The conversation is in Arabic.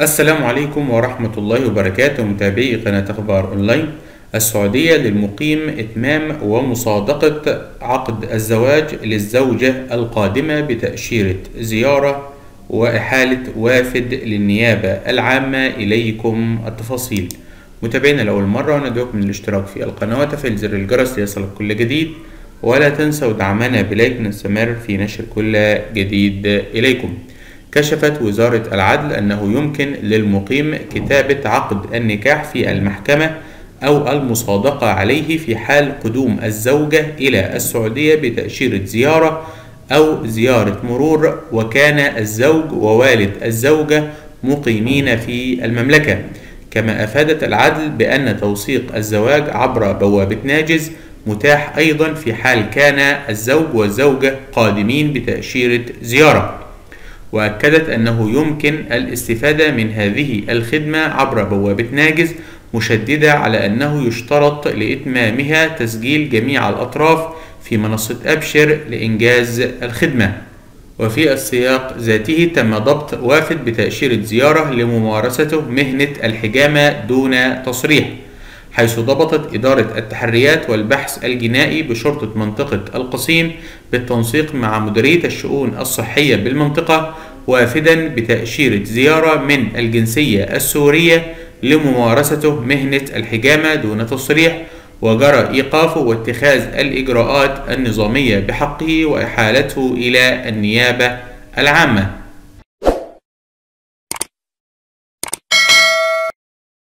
السلام عليكم ورحمة الله وبركاته، متابعي قناة أخبار أونلاين. السعودية للمقيم إتمام ومصادقة عقد الزواج للزوجة القادمة بتأشيرة زيارة وإحالة وافد للنيابة العامة. إليكم التفاصيل. متابعينا لأول مرة ندعوكم للاشتراك في القناة وتفعيل زر الجرس ليصلك كل جديد، ولا تنسوا دعمنا بلايك نستمر في نشر كل جديد إليكم. كشفت وزارة العدل أنه يمكن للمقيم كتابة عقد النكاح في المحكمة أو المصادقة عليه في حال قدوم الزوجة إلى السعودية بتأشيرة زيارة أو زيارة مرور، وكان الزوج ووالد الزوجة مقيمين في المملكة. كما أفادت العدل بأن توثيق الزواج عبر بوابة ناجز متاح أيضا في حال كان الزوج والزوجة قادمين بتأشيرة زيارة. وأكدت أنه يمكن الاستفادة من هذه الخدمة عبر بوابة ناجز، مشددة على أنه يشترط لإتمامها تسجيل جميع الأطراف في منصة أبشر لإنجاز الخدمة. وفي السياق ذاته تم ضبط وافد بتأشيرة زيارة لممارسته مهنة الحجامة دون تصريح، حيث ضبطت إدارة التحريات والبحث الجنائي بشرطة منطقة القصيم بالتنسيق مع مديرية الشؤون الصحية بالمنطقة وافدا بتأشيرة زيارة من الجنسية السورية لممارسته مهنة الحجامة دون تصريح، وجرى إيقافه واتخاذ الإجراءات النظامية بحقه وإحالته إلى النيابة العامة.